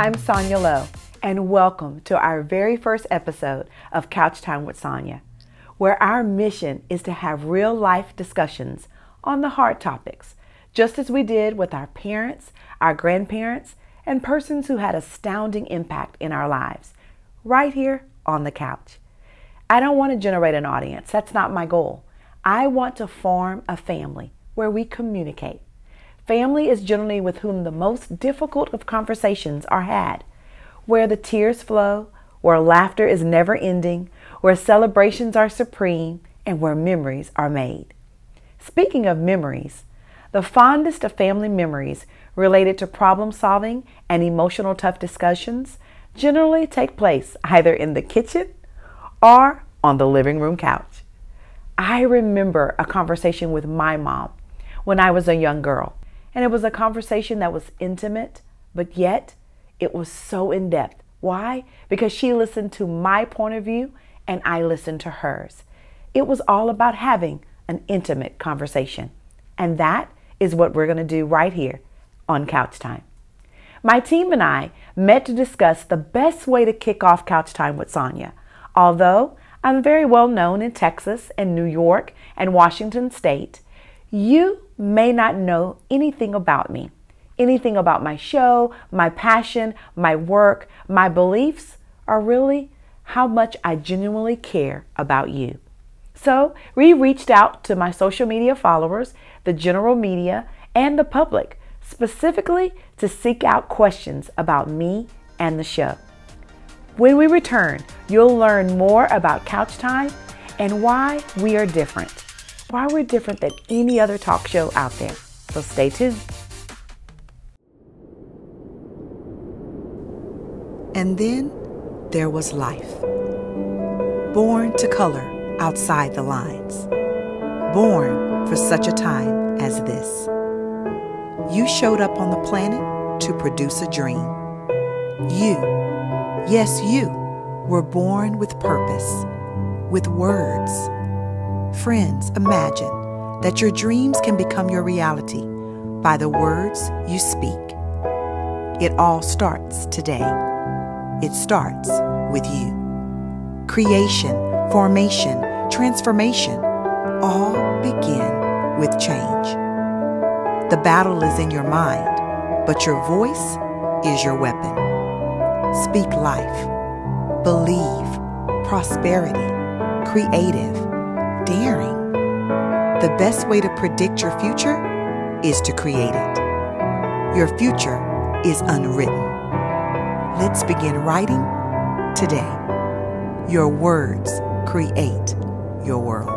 I'm Sonya Lowe, and welcome to our very first episode of Couch Time with Sonya, where our mission is to have real-life discussions on the hard topics, just as we did with our parents, our grandparents, and persons who had astounding impact in our lives, right here on the couch. I don't want to generate an audience. That's not my goal. I want to form a family where we communicate. Family is generally with whom the most difficult of conversations are had, where the tears flow, where laughter is never ending, where celebrations are supreme, and where memories are made. Speaking of memories, the fondest of family memories related to problem solving and emotional tough discussions generally take place either in the kitchen or on the living room couch. I remember a conversation with my mom when I was a young girl. And it was a conversation that was intimate, but yet it was so in-depth. Why? Because she listened to my point of view and I listened to hers. It was all about having an intimate conversation. And that is what we're going to do right here on Couch Time. My team and I met to discuss the best way to kick off Couch Time with Sonya. Although I'm very well known in Texas and New York and Washington State, you may not know anything about me, anything about my show, my passion, my work, my beliefs, or really how much I genuinely care about you. So we reached out to my social media followers, the general media, and the public, specifically to seek out questions about me and the show. When we return, you'll learn more about Couch Time and why we are different. Why we're different than any other talk show out there. So stay tuned. And then there was life. Born to color outside the lines. Born for such a time as this. You showed up on the planet to produce a dream. You, yes you, were born with purpose, with words. Friends, imagine that your dreams can become your reality by the words you speak. It all starts today. It starts with you. Creation, formation, transformation, all begin with change. The battle is in your mind, but your voice is your weapon. Speak life, believe, prosperity, creative, daring. The best way to predict your future is to create it. Your future is unwritten. Let's begin writing today. Your words create your world.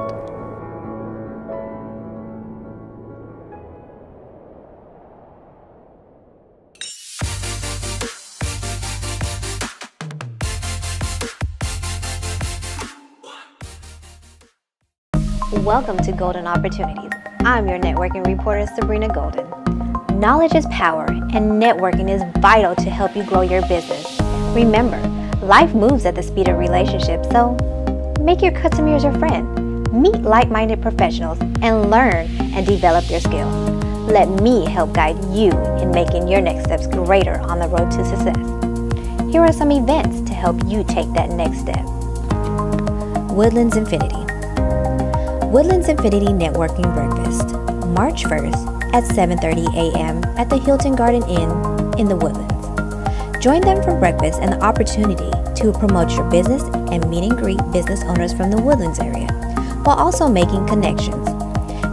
Welcome to Golden Opportunities. I'm your networking reporter, Sabrina Golden. Knowledge is power, and networking is vital to help you grow your business. Remember, life moves at the speed of relationships, so make your customers your friend. Meet like-minded professionals and learn and develop their skills. Let me help guide you in making your next steps greater on the road to success. Here are some events to help you take that next step. Woodlands Infinity. Woodlands Infinity Networking Breakfast, March 1st at 7:30 a.m. at the Hilton Garden Inn in the Woodlands. Join them for breakfast and the opportunity to promote your business and meet and greet business owners from the Woodlands area, while also making connections.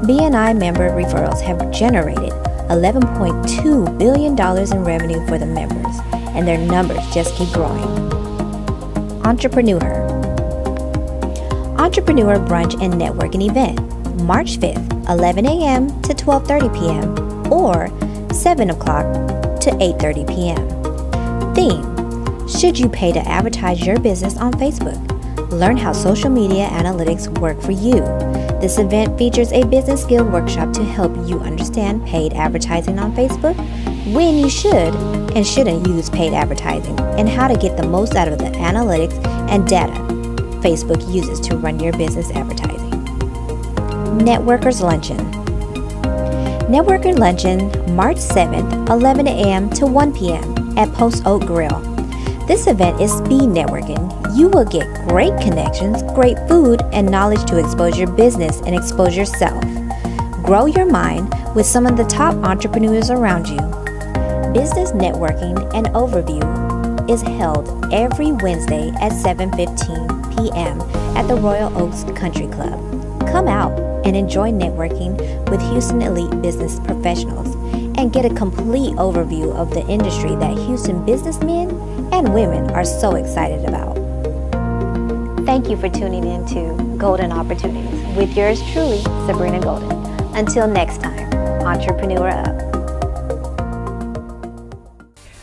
BNI member referrals have generated $11.2 billion in revenue for the members, and their numbers just keep growing. Entrepreneur Brunch and Networking Event, March 5th, 11 a.m. to 12:30 p.m. or 7 o'clock to 8:30 p.m. Theme: should you pay to advertise your business on Facebook? Learn how social media analytics work for you. This event features a business skill workshop to help you understand paid advertising on Facebook, when you should and shouldn't use paid advertising, and how to get the most out of the analytics and data Facebook uses to run your business advertising. Networkers Luncheon. Networker Luncheon, March 7th, 11 a.m. to 1 p.m. at Post Oak Grill. This event is speed networking. You will get great connections, great food, and knowledge to expose your business and expose yourself. Grow your mind with some of the top entrepreneurs around you. Business networking and overview is held every Wednesday at 7:15 p.m. at the Royal Oaks Country Club. Come out and enjoy networking with Houston Elite business professionals and get a complete overview of the industry that Houston businessmen and women are so excited about. Thank you for tuning in to Golden Opportunities with yours truly, Sabrina Golden. Until next time, Entrepreneur Up.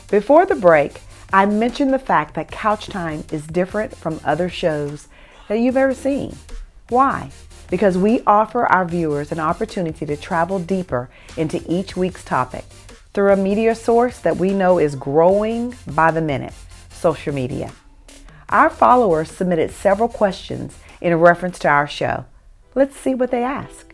Before the break, I mentioned the fact that Couch Time is different from other shows that you've ever seen. Why? Because we offer our viewers an opportunity to travel deeper into each week's topic through a media source that we know is growing by the minute, social media. Our followers submitted several questions in reference to our show. Let's see what they ask.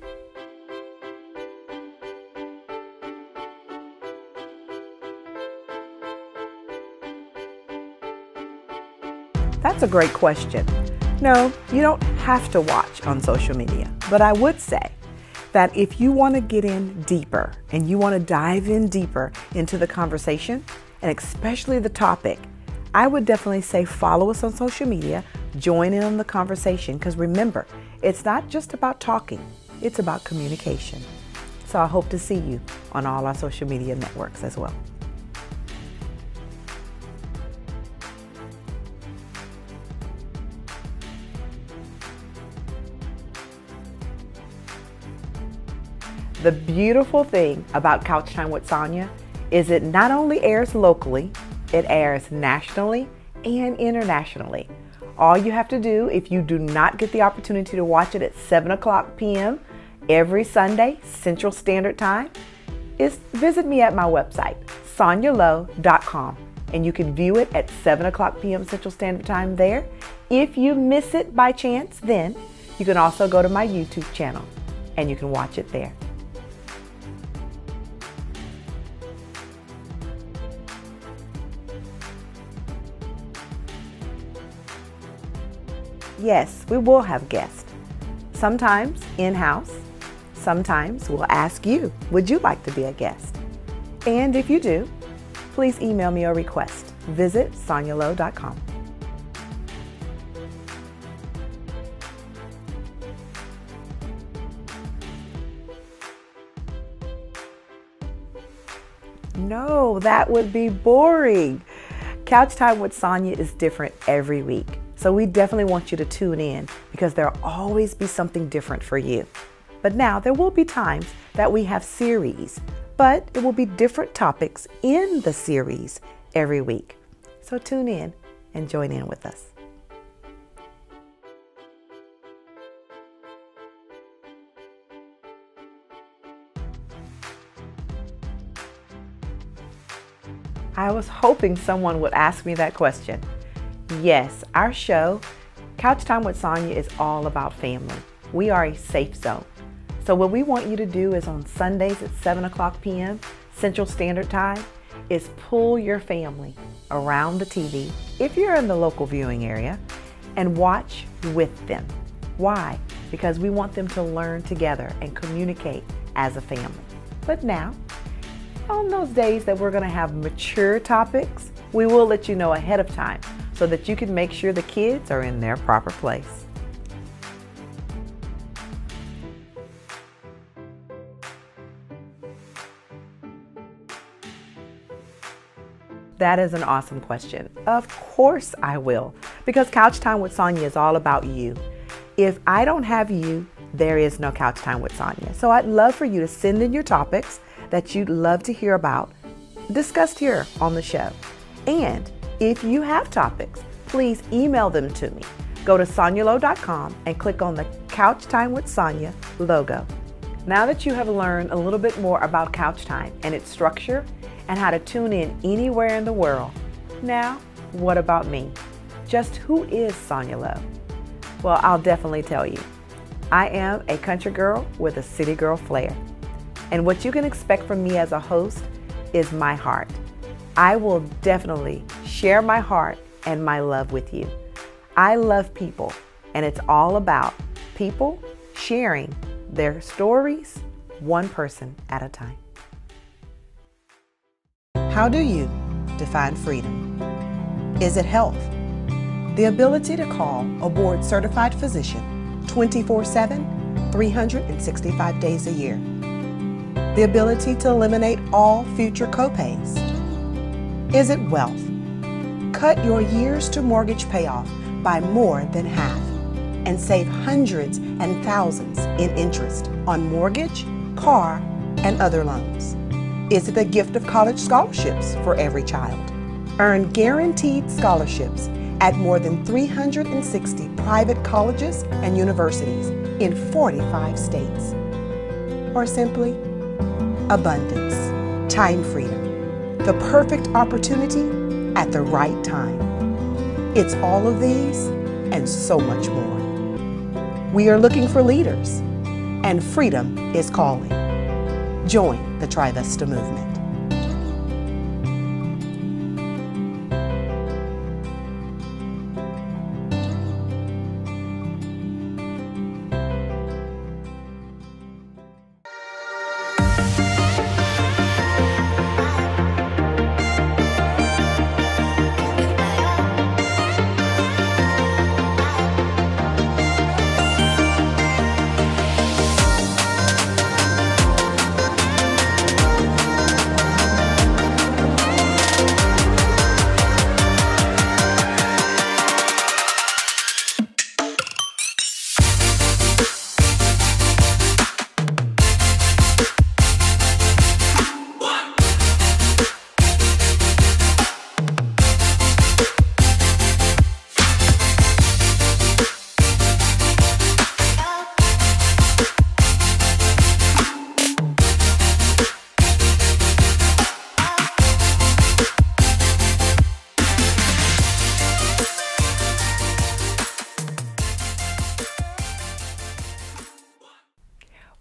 That's a great question. No, you don't have to watch on social media, but I would say that if you want to get in deeper and you want to dive in deeper into the conversation and especially the topic, I would definitely say follow us on social media, join in on the conversation, because remember, it's not just about talking, it's about communication. So I hope to see you on all our social media networks as well. The beautiful thing about Couch Time with Sonya is it not only airs locally, it airs nationally and internationally. All you have to do, if you do not get the opportunity to watch it at 7 o'clock p.m. every Sunday, Central Standard Time, is visit me at my website, sonyalow.com, and you can view it at 7 o'clock p.m. Central Standard Time there. If you miss it by chance, then you can also go to my YouTube channel and you can watch it there. Yes, we will have guests. Sometimes in-house, sometimes we'll ask you, would you like to be a guest? And if you do, please email me a request. Visit sonyalow.com. No, that would be boring. Couch Time with Sonya is different every week. So we definitely want you to tune in because there'll always be something different for you. But now there will be times that we have series, but it will be different topics in the series every week. So tune in and join in with us. I was hoping someone would ask me that question. Yes, our show, Couch Time with Sonya, is all about family. We are a safe zone. So what we want you to do is on Sundays at 7 o'clock p.m. Central Standard Time is pull your family around the TV, if you're in the local viewing area, and watch with them. Why? Because we want them to learn together and communicate as a family. But now, on those days that we're going to have mature topics, we will let you know ahead of time so that you can make sure the kids are in their proper place. That is an awesome question. Of course I will, because Couch Time with Sonya is all about you. If I don't have you, there is no Couch Time with Sonya. So I'd love for you to send in your topics that you'd love to hear about, discussed here on the show. And if you have topics, please email them to me. Go to sonyalow.com and click on the Couch Time with Sonya logo. Now that you have learned a little bit more about Couch Time and its structure and how to tune in anywhere in the world, now what about me? Just who is Sonya Low? Well, I'll definitely tell you. I am a country girl with a city girl flair. And what you can expect from me as a host is my heart. I will definitely share my heart and my love with you. I love people, and it's all about people sharing their stories, one person at a time. How do you define freedom? Is it health? The ability to call a board-certified physician 24/7, 365 days a year. The ability to eliminate all future copays. Is it wealth? Cut your years to mortgage payoff by more than half and save hundreds and thousands in interest on mortgage, car, and other loans. Is it the gift of college scholarships for every child? Earn guaranteed scholarships at more than 360 private colleges and universities in 45 states. Or simply, abundance, time freedom, the perfect opportunity at the right time. It's all of these and so much more. We are looking for leaders, and freedom is calling. Join the Trivesta movement.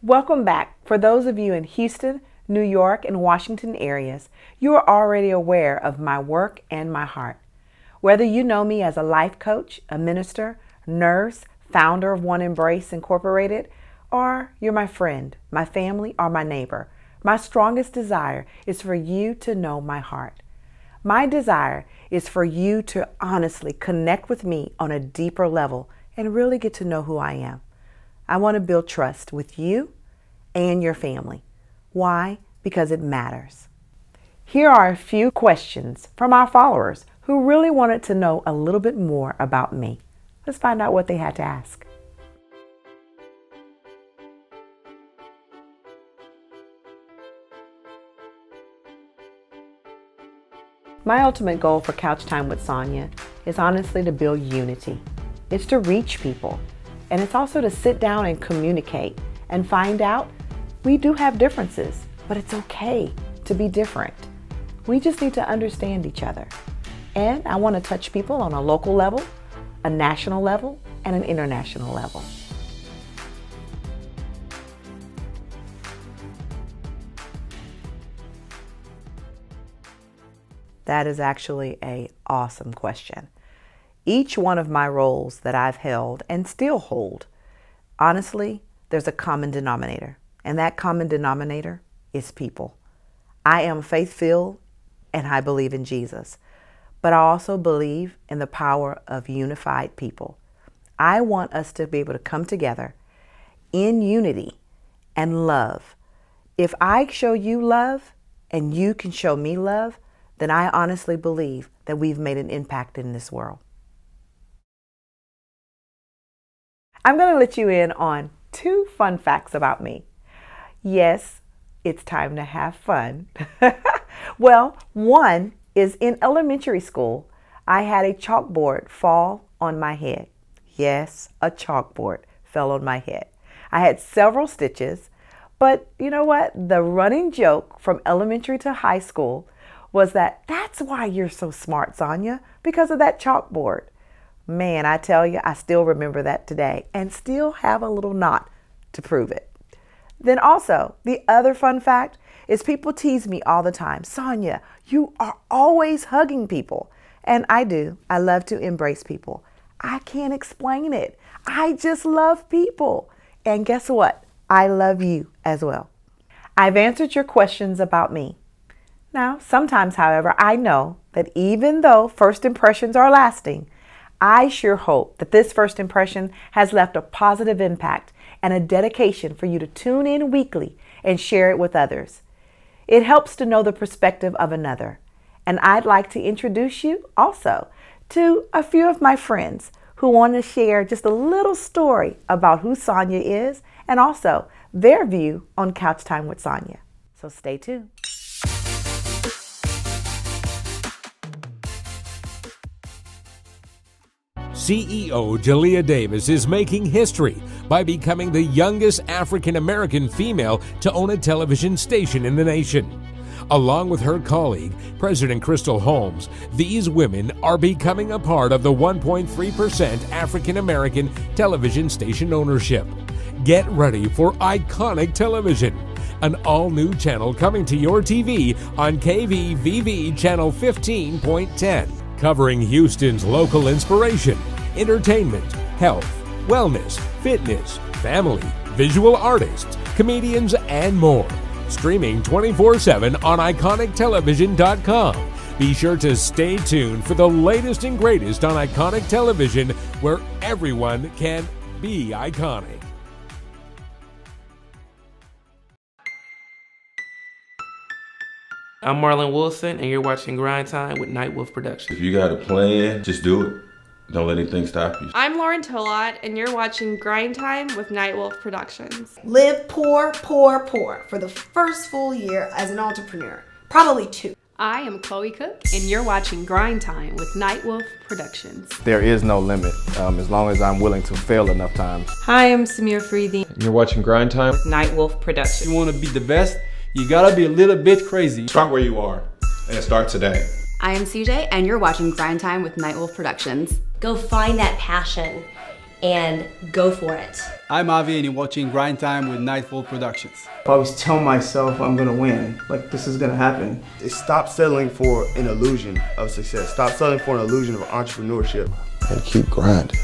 Welcome back. For those of you in Houston, New York, and Washington areas, you are already aware of my work and my heart. Whether you know me as a life coach, a minister, nurse, founder of One Embrace Incorporated, or you're my friend, my family, or my neighbor, my strongest desire is for you to know my heart. My desire is for you to honestly connect with me on a deeper level and really get to know who I am. I want to build trust with you and your family. Why? Because it matters. Here are a few questions from our followers who really wanted to know a little bit more about me. Let's find out what they had to ask. My ultimate goal for Couch Time with Sonya is honestly to build unity. It's to reach people. And it's also to sit down and communicate and find out we do have differences, but it's okay to be different. We just need to understand each other. And I want to touch people on a local level, a national level, and an international level. That is actually an awesome question. Each one of my roles that I've held and still hold, honestly, there's a common denominator, and that common denominator is people. I am faith-filled and I believe in Jesus, but I also believe in the power of unified people. I want us to be able to come together in unity and love. If I show you love and you can show me love, then I honestly believe that we've made an impact in this world. I'm going to let you in on 2 fun facts about me. Yes, it's time to have fun. Well, one is in elementary school, I had a chalkboard fall on my head. Yes, a chalkboard fell on my head. I had several stitches, but you know what? The running joke from elementary to high school was that's why you're so smart, Sonya, because of that chalkboard. Man, I tell you, I still remember that today and still have a little knot to prove it. Then also, the other fun fact is people tease me all the time. Sonya, you are always hugging people. And I do. I love to embrace people. I can't explain it. I just love people. And guess what? I love you as well. I've answered your questions about me. Now, sometimes, however, I know that even though first impressions are lasting, I sure hope that this first impression has left a positive impact and a dedication for you to tune in weekly and share it with others. It helps to know the perspective of another. And I'd like to introduce you also to a few of my friends who want to share just a little story about who Sonya is and also their view on Couch Time with Sonya. So stay tuned. CEO Jalea Davis is making history by becoming the youngest African-American female to own a television station in the nation. Along with her colleague, President Crystal Holmes, these women are becoming a part of the 1.3% African-American television station ownership. Get ready for Eyeconic Television, an all-new channel coming to your TV on KVVV Channel 15.10, covering Houston's local inspiration, entertainment, health, wellness, fitness, family, visual artists, comedians, and more. Streaming 24/7 on EyeconicTelevision.com. Be sure to stay tuned for the latest and greatest on Eyeconic Television, where everyone can be iconic. I'm Marlon Wilson, and you're watching Grind Time with Night Wolf Productions. If you got a plan, just do it. Don't let anything stop you. I'm Lauren Tolott, and you're watching Grind Time with Night Wolf Productions. Live poor, poor, poor for the first full year as an entrepreneur. Probably 2. I am Chloe Cook, and you're watching Grind Time with Night Wolf Productions. There is no limit, as long as I'm willing to fail enough times. Hi, I'm Samir Freedy. And you're watching Grind Time with Night Wolf Productions. You want to be the best? You gotta be a little bit crazy. Start where you are, and start today. I am CJ, and you're watching Grind Time with Night Wolf Productions. Go find that passion and go for it. I'm Avi, and you're watching Grind Time with Night Wolf Productions. I always tell myself I'm gonna win, like this is gonna happen. Stop settling for an illusion of success. Stop settling for an illusion of entrepreneurship. And keep grinding.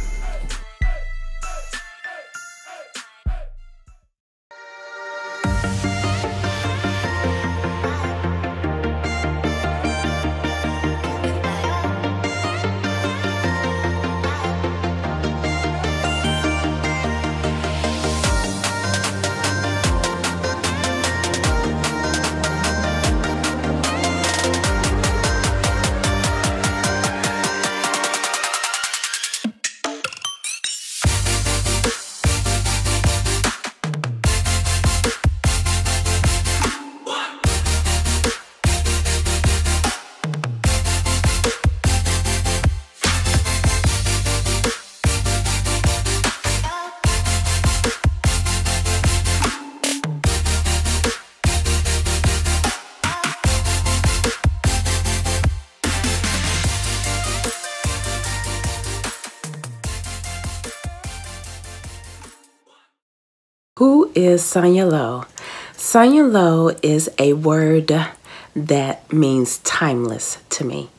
Who is Sonya Lowe? Sonya Lowe is a word that means timeless to me.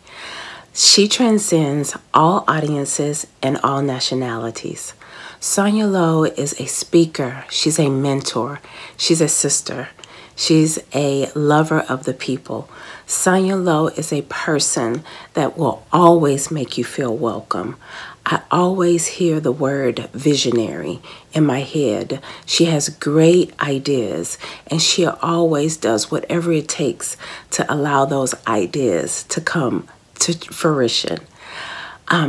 She transcends all audiences and all nationalities. Sonya Lowe is a speaker. She's a mentor. She's a sister. She's a lover of the people. Sonya Lowe is a person that will always make you feel welcome. I always hear the word visionary in my head. She has great ideas, and she always does whatever it takes to allow those ideas to come to fruition.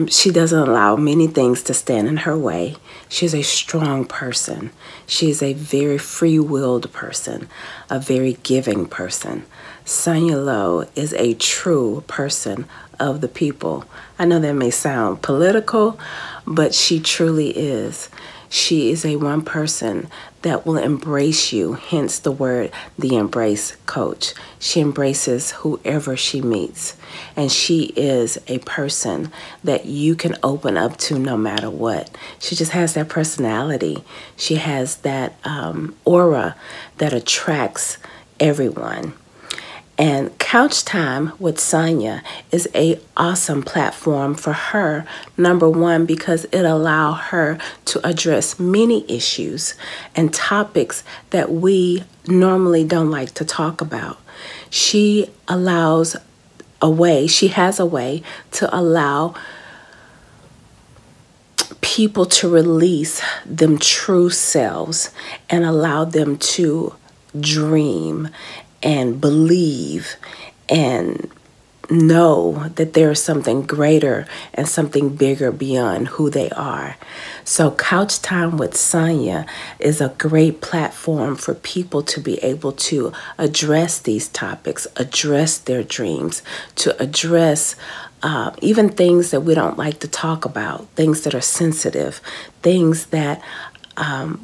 She doesn't allow many things to stand in her way. She's a strong person. She's a very free-willed person, a very giving person. Sonya Lowe is a true person of the people. I know that may sound political, but she truly is. She is a one person that will embrace you, hence the word, the embrace coach. She embraces whoever she meets, and she is a person that you can open up to no matter what. She just has that personality. She has that aura that attracts everyone. And Couch Time with Sonya is an awesome platform for her, number one, because it allows her to address many issues and topics that we normally don't like to talk about. She has a way to allow people to release them true selves and allow them to dream and believe and know that there is something greater and something bigger beyond who they are. So Couch Time with Sonya is a great platform for people to be able to address these topics, address their dreams, to address even things that we don't like to talk about, things that are sensitive, things that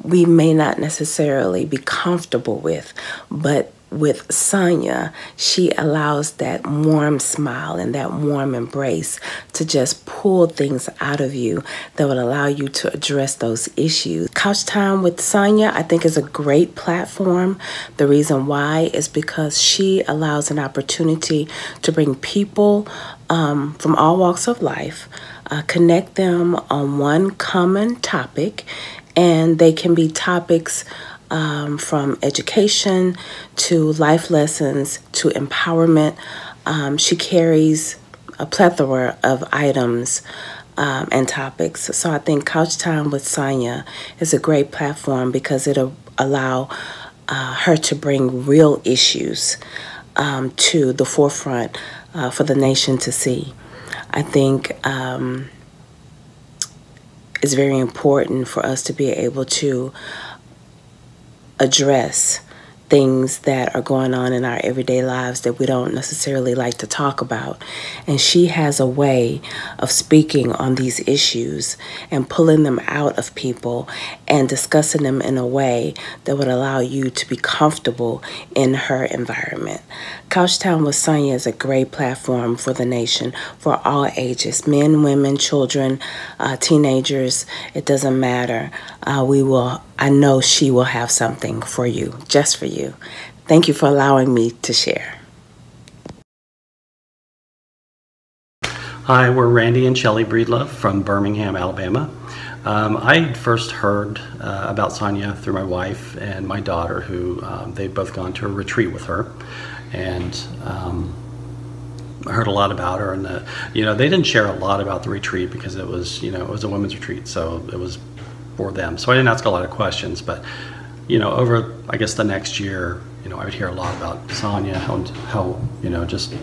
we may not necessarily be comfortable with, but with Sonya, she allows that warm smile and that warm embrace to just pull things out of you that would allow you to address those issues. Couch Time with Sonya, I think, is a great platform. The reason why is because she allows an opportunity to bring people from all walks of life, connect them on one common topic, and they can be topics from education to life lessons to empowerment. She carries a plethora of items and topics. So I think Couch Time with Sonya is a great platform because it'll allow her to bring real issues to the forefront for the nation to see. I think it's very important for us to be able to address things that are going on in our everyday lives that we don't necessarily like to talk about. And she has a way of speaking on these issues and pulling them out of people and discussing them in a way that would allow you to be comfortable in her environment. Couch Time with Sonya is a great platform for the nation, for all ages, men, women, children, teenagers. It doesn't matter. I know she will have something for you, just for you. Thank you for allowing me to share. Hi, we're Randy and Shelley Breedlove from Birmingham, Alabama. I first heard about Sonya through my wife and my daughter, who they've both gone to a retreat with her, and I heard a lot about her. And they didn't share a lot about the retreat because it was a women's retreat, so it was for them. So I didn't ask a lot of questions, but over I guess the next year, I would hear a lot about Sonya, how just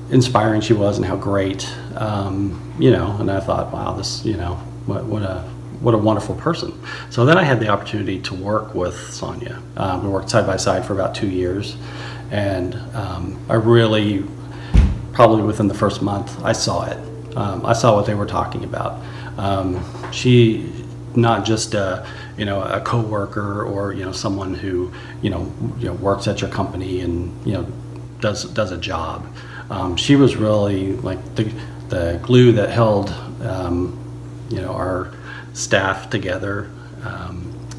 inspiring she was and how great, and I thought, wow, this, what a wonderful person. So then I had the opportunity to work with Sonya. We worked side by side for about 2 years, and I really, probably within the first month, I saw it. I saw what they were talking about. She, not just a co-worker or someone who works at your company and does a job. She was really like the glue that held our staff together,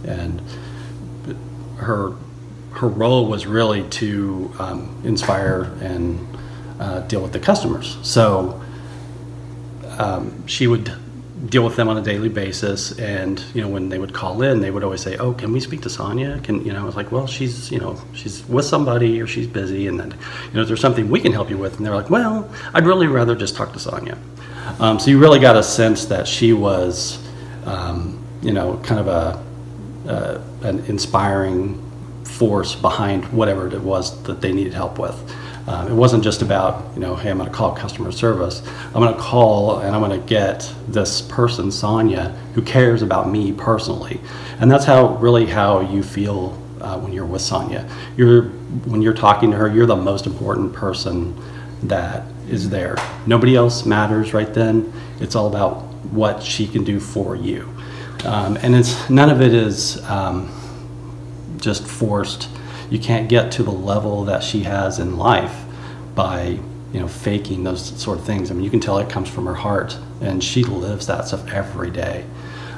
and her role was really to inspire and deal with the customers. So she would deal with them on a daily basis, and when they would call in, they would always say, "Oh, can we speak to Sonya?" I was like, "Well, she's with somebody, or she's busy, and then is there something we can help you with?" And they're like, "Well, I'd really rather just talk to Sonya." So you really got a sense that she was kind of an inspiring force behind whatever it was that they needed help with. It wasn't just about, hey, I'm going to call customer service. I'm going to call and I'm going to get this person, Sonya, who cares about me personally. And that's how you feel when you're with Sonya. When you're talking to her, you're the most important person that is there. Nobody else matters right then. It's all about what she can do for you. And none of it is just forced. You can't get to the level that she has in life by faking those sort of things. I mean, you can tell it comes from her heart, and she lives that stuff every day.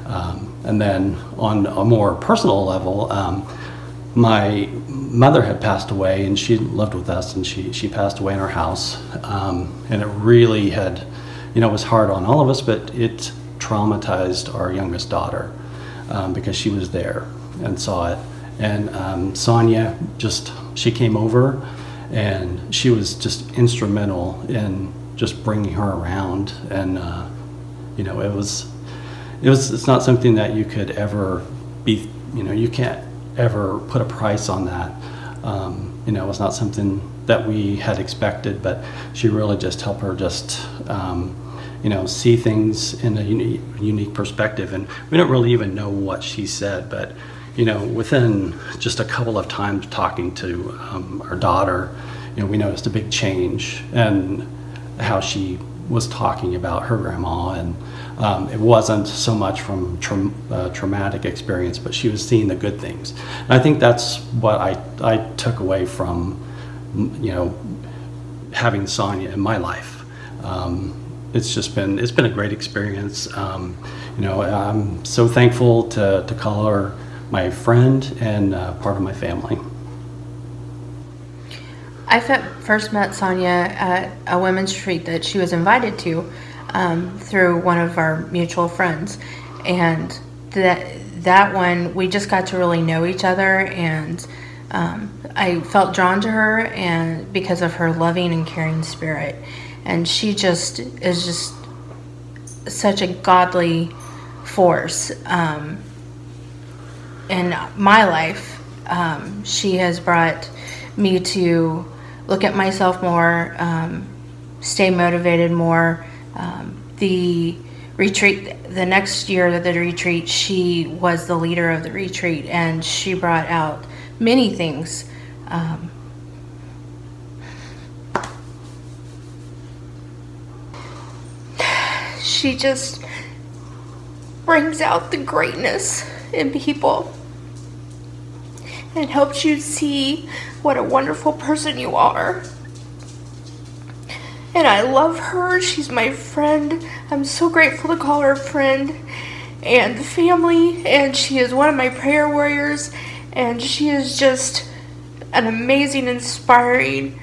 And then on a more personal level, my mother had passed away, and she lived with us, and she passed away in our house, and it really had, it was hard on all of us, but it traumatized our youngest daughter because she was there and saw it. And Sonya, she came over, and she was just instrumental in just bringing her around, and it's not something that you could ever be, you can't ever put a price on that. It's not something that we had expected, but she really just helped her see things in a unique perspective. And we don't really even know what she said, but within just a couple of times talking to our daughter, we noticed a big change in how she was talking about her grandma, and it wasn't so much from traumatic experience, but she was seeing the good things. And I think that's what I took away from having Sonya in my life. It's been a great experience. I'm so thankful to call her my friend and part of my family. I first met Sonya at a women's retreat that she was invited to through one of our mutual friends, and that one we just got to really know each other, and I felt drawn to her, and because of her loving and caring spirit, and she is just such a godly force in my life. She has brought me to look at myself more, stay motivated more. The retreat, the next year of the retreat, she was the leader of the retreat, and she brought out many things. She just brings out the greatness in people and helps you see what a wonderful person you are. And I love her. She's my friend. I'm so grateful to call her friend and family. And she is one of my prayer warriors. And she is just an amazing, inspiring,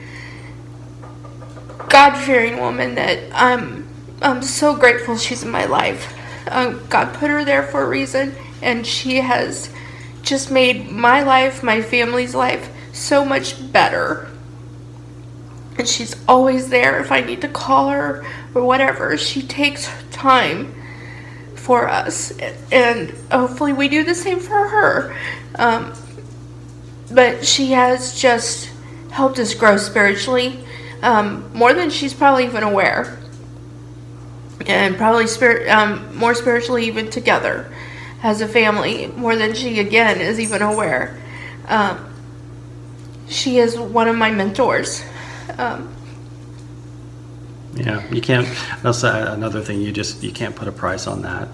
God-fearing woman that I'm so grateful she's in my life. God put her there for a reason, and she has just made my life, my family's life, so much better. And she's always there if I need to call her or whatever. She takes time for us, and hopefully we do the same for her. But she has just helped us grow spiritually, more than she's probably even aware, and probably more spiritually even together as a family, more than she again is even aware. She is one of my mentors. Yeah, you can't. That's another thing. You can't put a price on that.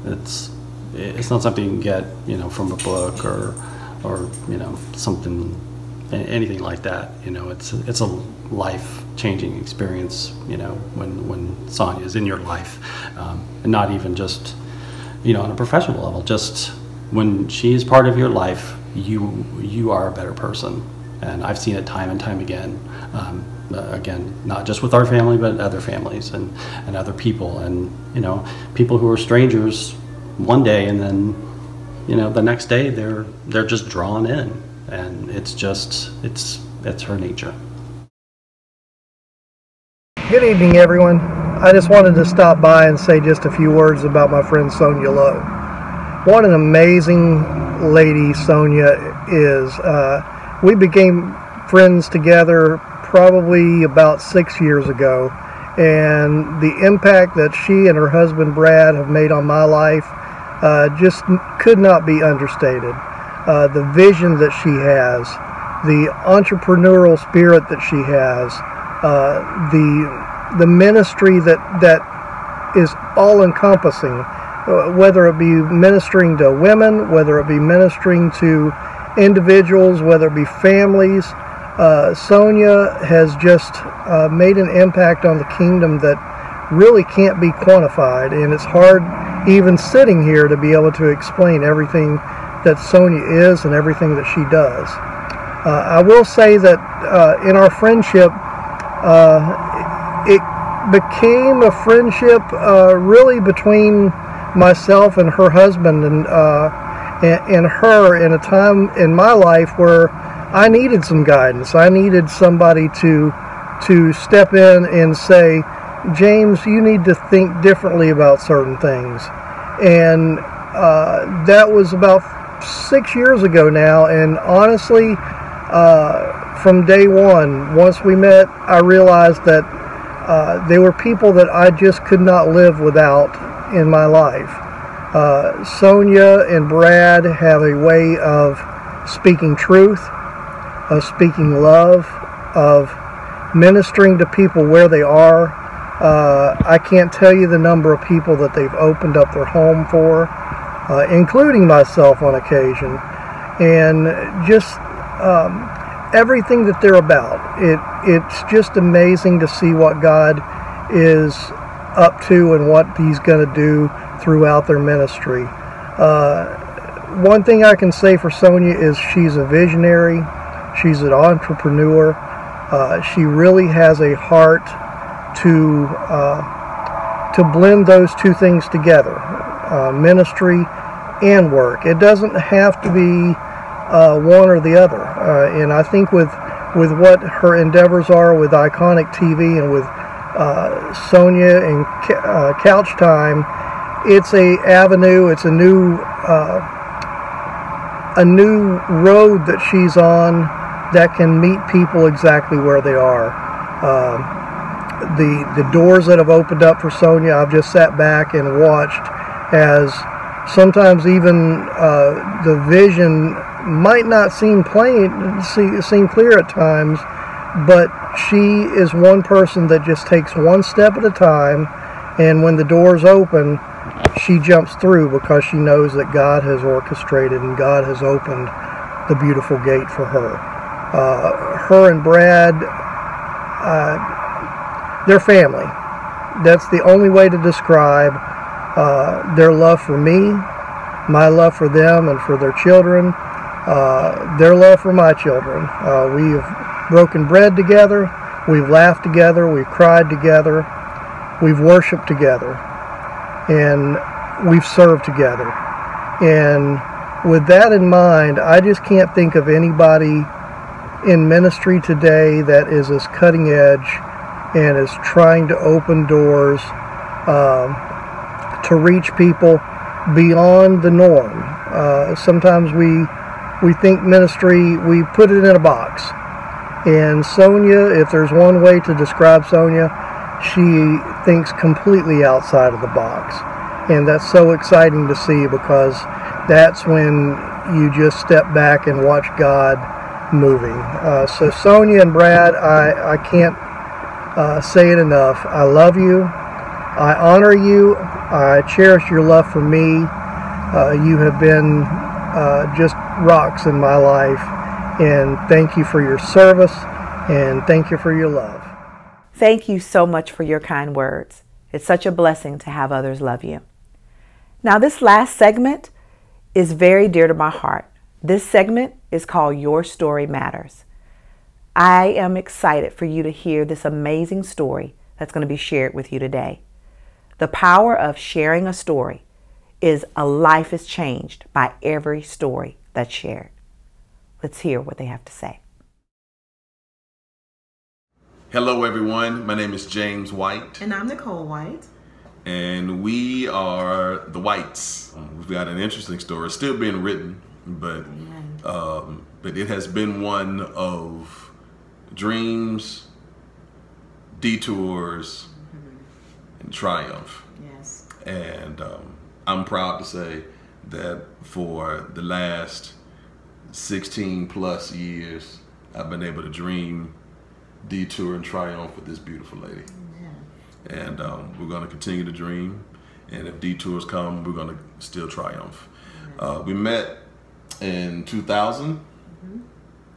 It's not something you can get, from a book or something, anything like that. It's a life-changing experience. When Sonya is in your life, and not even just on a professional level. Just when she is part of your life, you are a better person. And I've seen it time and time again. Again, not just with our family, but other families and other people, and people who are strangers one day, and then the next day they're just drawn in, and it's her nature. Good evening, everyone. I just wanted to stop by and say just a few words about my friend Sonya Lowe. What an amazing lady Sonya is. We became friends together probably about 6 years ago, and the impact that she and her husband Brad have made on my life just could not be understated. The vision that she has, the entrepreneurial spirit that she has, the ministry that is all-encompassing, whether it be ministering to women, whether it be ministering to individuals, whether it be families. Sonya has just made an impact on the kingdom that really can't be quantified, and it's hard even sitting here to be able to explain everything that Sonya is and everything that she does. I will say that in our friendship, it became a friendship really between myself and her husband, and her in a time in my life where I needed some guidance. I needed somebody to step in and say, James, you need to think differently about certain things. And that was about 6 years ago now, and honestly, from day one, once we met, I realized that they were people that I just could not live without in my life. Sonya and Brad have a way of speaking truth, of speaking love, of ministering to people where they are. I can't tell you the number of people that they've opened up their home for, including myself on occasion, and just everything that they're about. It's just amazing to see what God is up to and what He's going to do throughout their ministry. One thing I can say for Sonya is she's a visionary. She's an entrepreneur. She really has a heart to blend those two things together, ministry and work. It doesn't have to be one or the other. And I think with what her endeavors are with Eyeconic TV and with Sonya and Couch Time, it's a avenue. It's a new road that she's on that can meet people exactly where they are. The doors that have opened up for Sonya, I've just sat back and watched as sometimes even the vision might not seem seem clear at times, but she is one person that just takes one step at a time, and when the doors open, she jumps through because she knows that God has orchestrated and God has opened the beautiful gate for her. Her and Brad, they're family. That's the only way to describe their love for me, my love for them and for their children, their love for my children. We've broken bread together, we've laughed together, we've cried together, we've worshiped together, and we've served together. And with that in mind, I just can't think of anybody in ministry today that is as cutting edge and is trying to open doors to reach people beyond the norm. Sometimes we think ministry, we put it in a box. And Sonya, if there's one way to describe Sonya, she thinks completely outside of the box. And that's so exciting to see, because that's when you just step back and watch God moving. So Sonya and Brad, I can't say it enough. I love you. I honor you. I cherish your love for me. You have been just rocks in my life. And thank you for your service, and thank you for your love. Thank you so much for your kind words. It's such a blessing to have others love you. Now, this last segment is very dear to my heart. This segment is called Your Story Matters. I am excited for you to hear this amazing story that's going to be shared with you today. The power of sharing a story is a life is changed by every story that's shared. Let's hear what they have to say. Hello, everyone. My name is James White. And I'm Nicole White. And we are the Whites. We've got an interesting story. It's still being written, but it has been one of dreams, detours, and triumph. Yes. And I'm proud to say that for the last 16 plus years, I've been able to dream, detour, and triumph with this beautiful lady. And we're going to continue to dream, and if detours come, we're going to still triumph. We met in 2000,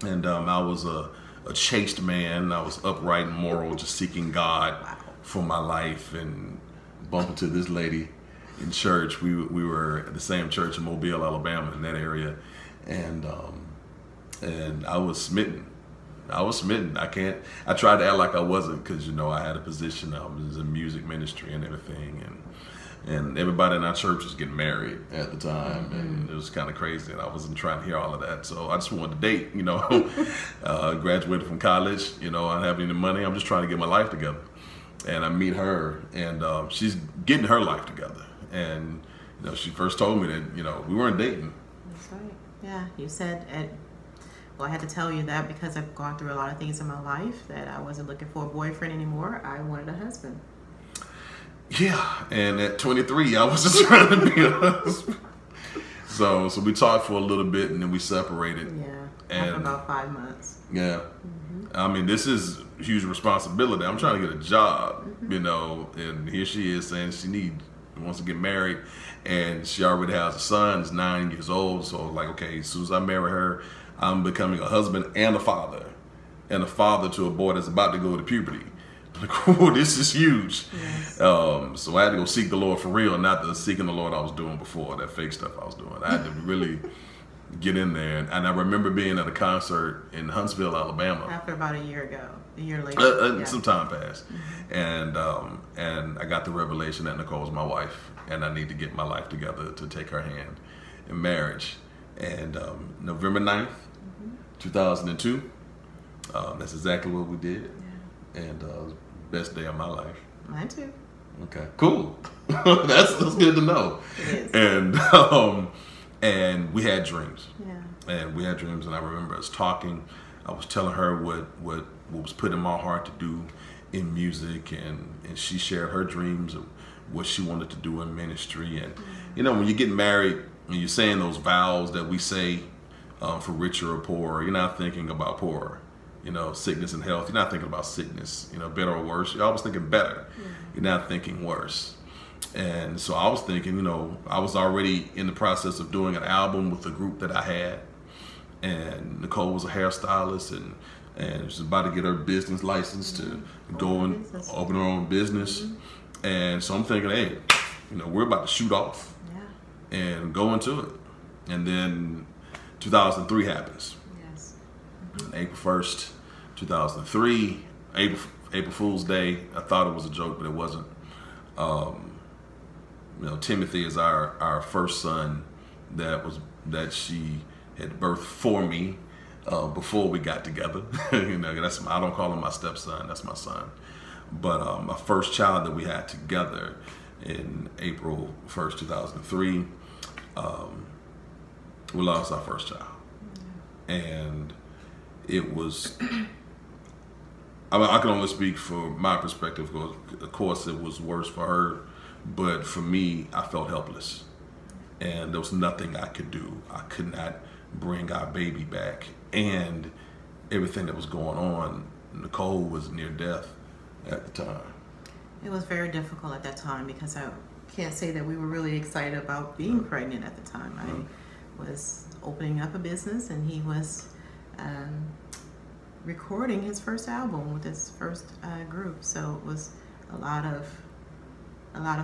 and I was a chaste man. I was upright and moral, just seeking God for my life, and bumped into this lady in church. We were at the same church in Mobile, Alabama, in that area, and I was smitten. I tried to act like I wasn't, because I had a position. I was in music ministry and everything, and everybody in our church was getting married at the time, and it was kind of crazy, and I wasn't trying to hear all of that. So I just wanted to date, graduated from college, I don't have any money. I'm just trying to get my life together. And I meet her, and she's getting her life together. And, she first told me that, we weren't dating. That's right. Yeah, you said, well, I had to tell you that because I've gone through a lot of things in my life, that I wasn't looking for a boyfriend anymore. I wanted a husband. Yeah, and at 23, I was just trying to be a husband. So we talked for a little bit, and then we separated. Yeah, and after about 5 months. Yeah. I mean, this is a huge responsibility. I'm trying to get a job, and here she is saying she wants to get married, and she already has a son, is 9 years old. So like, okay, as soon as I marry her, I'm becoming a husband and a father to a boy that's about to go to puberty. Like, oh, this is huge. Yes. So I had to go seek the Lord for real, not the seeking the Lord I was doing before, that fake stuff I was doing. I had to really get in there. And I remember being at a concert in Huntsville, Alabama. After about a year later. Some time passed. And I got the revelation that Nicole's my wife, and I need to get my life together to take her hand in marriage. And November 9th, 2002, that's exactly what we did. Yeah. And best day of my life. Mine too. Okay, cool. that's good to know. It is. And we had dreams. Yeah. And we had dreams, and I remember us talking. I was telling her what was put in my heart to do in music, and she shared her dreams of what she wanted to do in ministry. And when you get married and you're saying those vows that we say for richer or poorer, you're not thinking about poorer. Sickness and health. You're not thinking about sickness, better or worse. You're always thinking better. You're not thinking worse. And so I was thinking, I was already in the process of doing an album with the group that I had. And Nicole was a hairstylist, and she was about to get her business license to go and open her own business. And so I'm thinking, hey, we're about to shoot off and go into it. And then 2003 happens. Yes. April 1st, 2003, April Fool's Day. I thought it was a joke, but it wasn't. Timothy is our first son that she had birthed for me before we got together. I don't call him my stepson, that's my son. But my first child that we had together in April 1st, 2003, we lost our first child. And it was, I can only speak for my perspective, because of course it was worse for her, but for me, I felt helpless. And there was nothing I could do. I could not bring our baby back. And everything that was going on, Nicole was near death at the time. It was very difficult at that time, because I can't say that we were really excited about being pregnant at the time. I was opening up a business, and he was recording his first album with his first group. So it was a lot of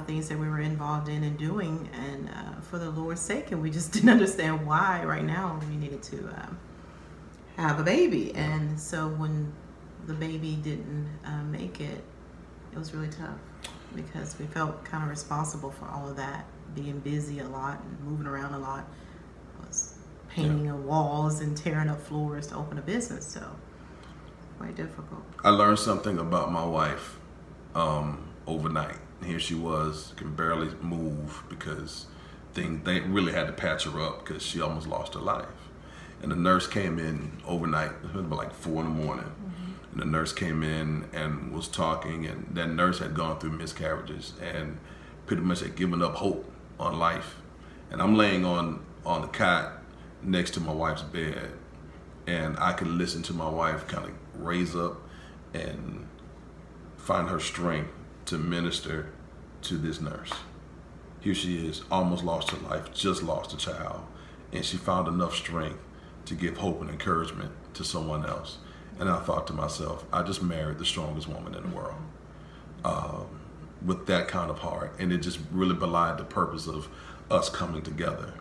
things that we were involved in and doing, and for the Lord's sake, and we just didn't understand why right now we needed to have a baby. And so when the baby didn't make it, it was really tough, because we felt kind of responsible for all of that, being busy a lot and moving around a lot. I was painting on walls and tearing up floors to open a business, so quite difficult. I learned something about my wife overnight. Here she was, can barely move, because they really had to patch her up because she almost lost her life. And the nurse came in overnight, it was about like 4 in the morning. And the nurse came in and was talking, and that nurse had gone through miscarriages and pretty much had given up hope on life. And I'm laying on the cot next to my wife's bed, and I could listen to my wife kind of raise up and find her strength to minister to this nurse. Here she is, almost lost her life, just lost a child, and she found enough strength to give hope and encouragement to someone else. And I thought to myself, I just married the strongest woman in the world. with that kind of heart, and it just really belied the purpose of us coming together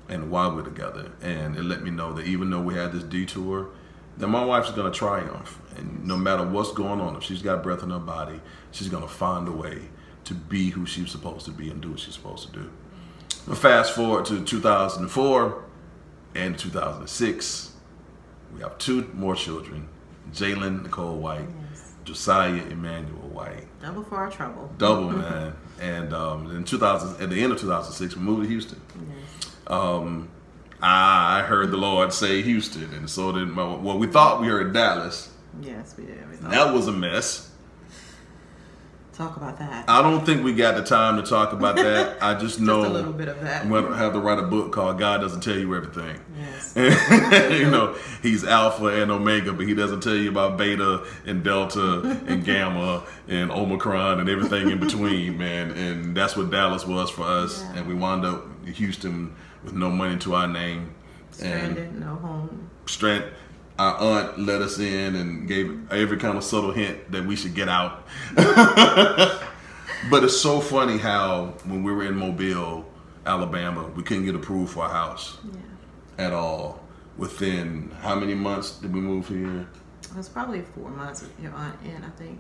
and why we're together. And it let me know that even though we had this detour, that my wife's going to triumph, and no matter what's going on, if she's got breath in her body, she's going to find a way to be who she's supposed to be and do what she's supposed to do. Fast forward to 2004 and 2006, we have 2 more children, Jalen Nicole White, Josiah Emmanuel White. Double for our trouble. Double, man. And at the end of 2006, we moved to Houston. I heard the Lord say Houston, and so did well, we thought we heard Dallas. Yes, we did. That was a mess. Talk about that. I don't think we got the time to talk about that. I just know just a little bit of that. I'm going to have to write a book called God Doesn't Tell You Everything. Yes. You know, he's Alpha and Omega, but he doesn't tell you about Beta and Delta and Gamma and Omicron and everything in between, man. And that's what Dallas was for us. Yeah. And we wound up in Houston with no money to our name. Stranded, no home. Our aunt let us in and gave every kind of subtle hint that we should get out. But it's so funny how when we were in Mobile, Alabama, we couldn't get approved for a house at all. Within how many months did we move here? It was probably 4 months with your aunt in, I think.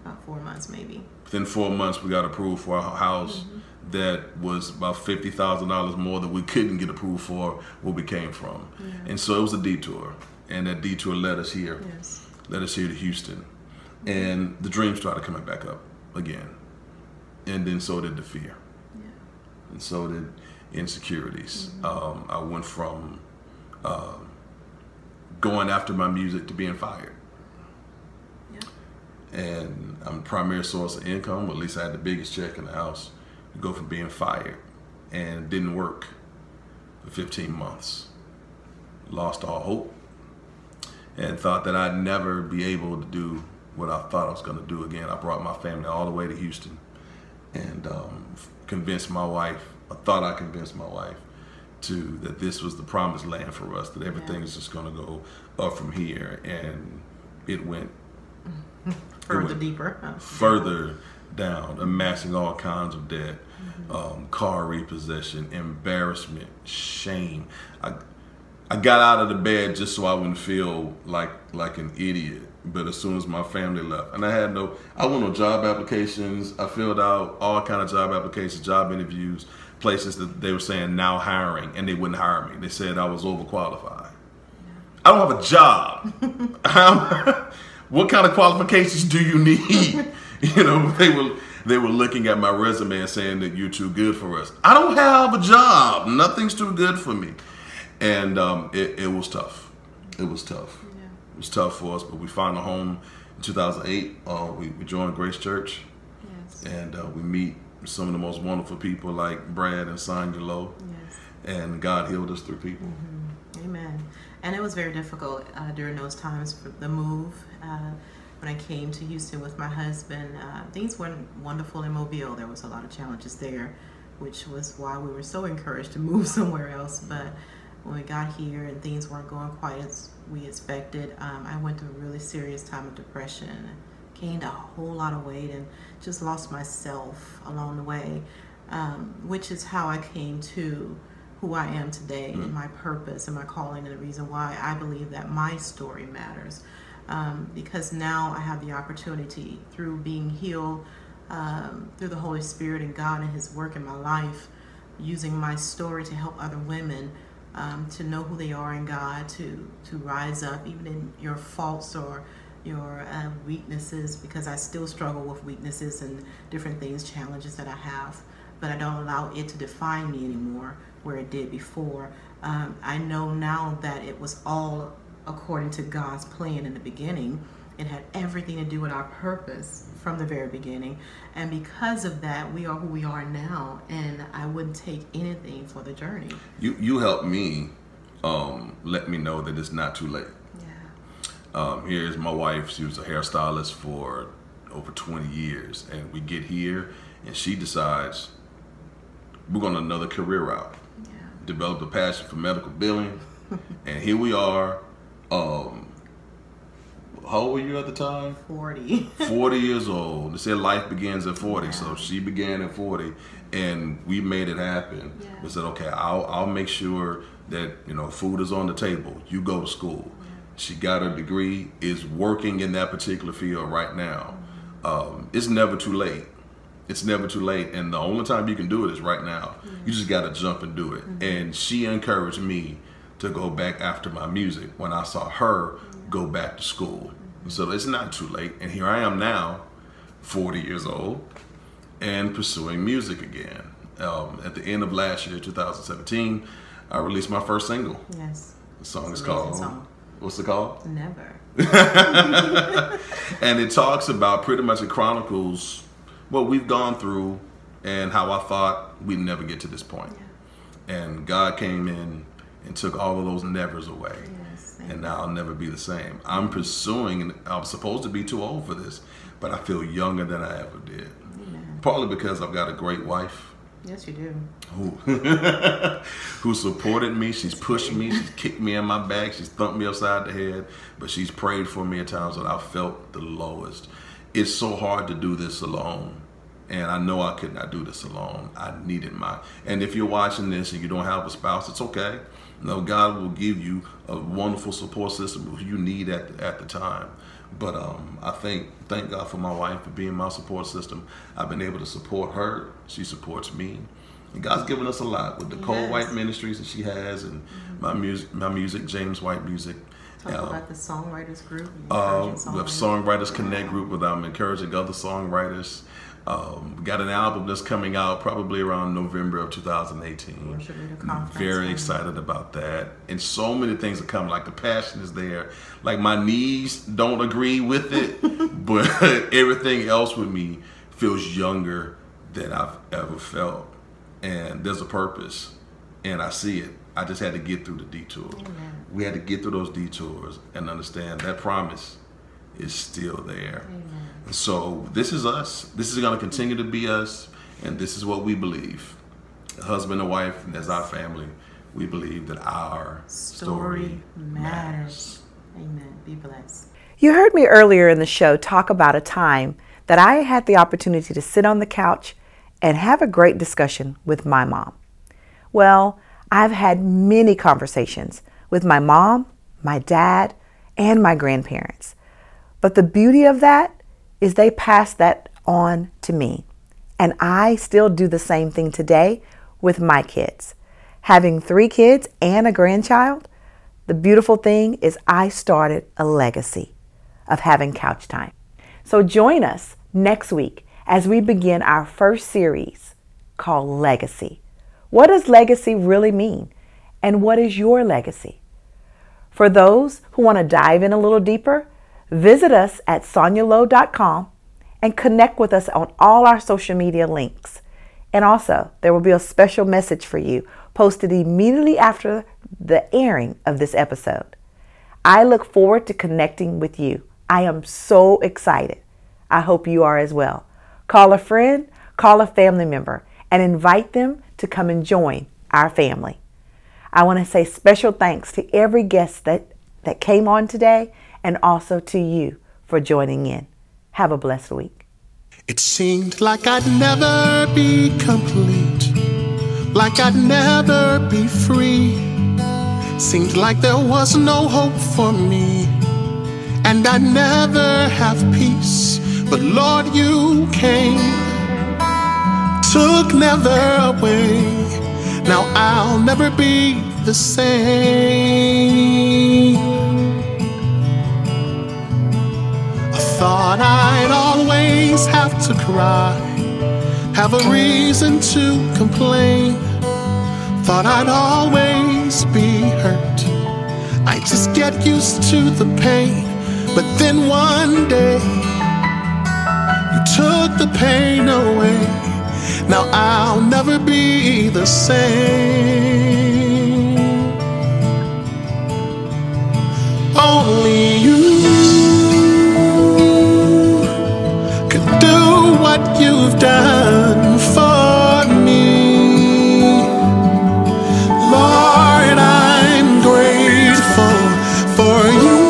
About 4 months maybe. Within 4 months we got approved for a house that was about $50,000 more than we couldn't get approved for where we came from. And so it was a detour. And that detour led us here, led us here to Houston. And the dream started coming back up again. And then so did the fear. And so did insecurities. I went from going after my music to being fired. And I'm the primary source of income, or at least I had the biggest check in the house. To go from being fired, and it didn't work for 15 months. Lost all hope. And thought that I'd never be able to do what I thought I was going to do again. I brought my family all the way to Houston and convinced my wife, I thought I convinced my wife that this was the promised land for us, that everything is just going to go up from here. And it went deeper. Further down, amassing all kinds of debt, car repossession, embarrassment, shame. I got out of the bed just so I wouldn't feel like an idiot. But as soon as my family left, and I went on job applications. I filled out all kind of job applications, job interviews, places that they were saying now hiring, and they wouldn't hire me. They said I was overqualified. I don't have a job. What kind of qualifications do you need? You know, they were looking at my resume and saying that you're too good for us. I don't have a job. Nothing's too good for me. And it was tough. It was tough. Yeah. It was tough for us, but we found a home in 2008. We joined Grace Church. Yes. And we meet some of the most wonderful people like Brad and Sonya Lowe. Yes. And God healed us through people. Amen. And it was very difficult during those times for the move. When I came to Houston with my husband, things weren't wonderful in Mobile. There was a lot of challenges there, which was why we were so encouraged to move somewhere else. But when we got here and things weren't going quite as we expected, I went through a really serious time of depression, gained a whole lot of weight, and just lost myself along the way, which is how I came to who I am today and my purpose and my calling, and the reason why I believe that my story matters. Because now I have the opportunity, through being healed, through the Holy Spirit and God and His work in my life, using my story to help other women to know who they are in God, to rise up even in your faults or your weaknesses, because I still struggle with weaknesses and different things, challenges that I have, but I don't allow it to define me anymore where it did before. I know now that it was all according to God's plan in the beginning. It had everything to do with our purpose from the very beginning, and because of that we are who we are now, and I wouldn't take anything for the journey. You helped me let me know that it's not too late. Here's my wife. She was a hairstylist for over 20 years, and we get here and she decides we're going another career route. Developed a passion for medical billing, and here we are, how old were you at the time? 40. 40 years old. They said life begins at 40, so she began at 40, and we made it happen. Yeah. We said, okay, I'll make sure that, you know, food is on the table. You go to school. Yeah. She got her degree, is working in that particular field right now. It's never too late. It's never too late, and the only time you can do it is right now. You just got to jump and do it. And she encouraged me to go back after my music when I saw her go back to school. So it's not too late, and here I am now, 40 years old, and pursuing music again. At the end of last year, 2017, I released my first single. Yes. The song is called, what's it called? Never. And it talks about, pretty much it chronicles what we've gone through and how I thought we'd never get to this point. Yeah. And God came in and took all of those nevers away. Yes, and now I'll never be the same. I'm pursuing, and I'm supposed to be too old for this, but I feel younger than I ever did. Amen. Partly because I've got a great wife. Yes, you do. Who supported me. She's pushed me. She's kicked me in my back. She's thumped me upside the head. But she's prayed for me at times when I felt the lowest. It's so hard to do this alone. And I know I could not do this alone. I needed and if you're watching this and you don't have a spouse, it's okay. No, God will give you a wonderful support system you need at the time. But I thank God for my wife for being my support system. I've been able to support her. She supports me. And God's given us a lot with the Cold White Ministries that she has, and my music, James White Music. Talk about the songwriters group. We have Songwriters Connect group where I'm encouraging other songwriters. We got an album that's coming out probably around November of 2018. I'm very excited about that. And so many things are coming. Like the passion is there. Like my knees don't agree with it, but everything else with me feels younger than I've ever felt. And there's a purpose, and I see it. I just had to get through the detours. Amen. We had to get through those detours and understand that promise is still there. Amen. And so this is us. This is going to continue to be us, and this is what we believe. Husband and wife, and as our family, we believe that our story matters. Amen. Be blessed. You heard me earlier in the show talk about a time that I had the opportunity to sit on the couch and have a great discussion with my mom. Well, I've had many conversations with my mom, my dad, and my grandparents. But the beauty of that is they passed that on to me. And I still do the same thing today with my kids. Having 3 kids and a grandchild, the beautiful thing is I started a legacy of having couch time. So join us next week as we begin our first series called Legacy. What does legacy really mean? And what is your legacy? For those who want to dive in a little deeper, visit us at sonyalow.com and connect with us on all our social media links. And also, there will be a special message for you posted immediately after the airing of this episode. I look forward to connecting with you. I am so excited. I hope you are as well. Call a friend, call a family member, and invite them to come and join our family. I want to say special thanks to every guest that came on today, and also to you for joining in. Have a blessed week. It seemed like I'd never be complete, like I'd never be free. Seemed like there was no hope for me, and I'd never have peace. But Lord, you came, took never away. Now I'll never be the same. I thought I'd always have to cry, have a reason to complain. Thought I'd always be hurt, I just get used to the pain. But then one day you took the pain away. Now I'll never be the same. Only you could do what you've done for me. Lord, I'm grateful for you.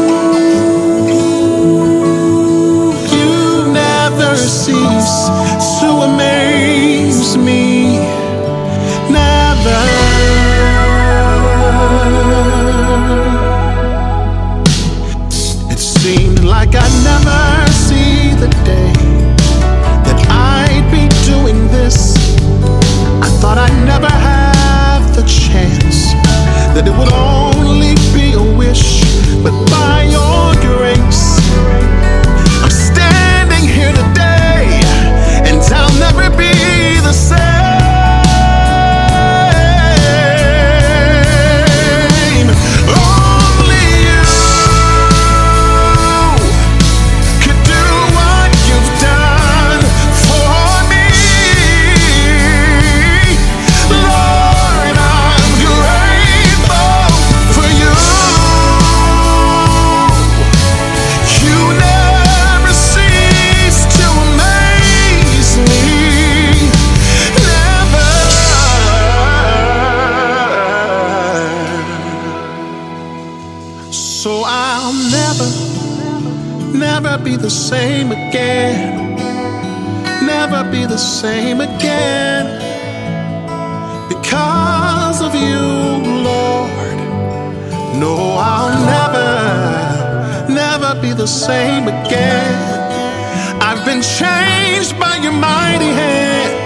be the same again. Never be the same again. Because of you, Lord. No, I'll never be the same again. I've been changed by your mighty hand.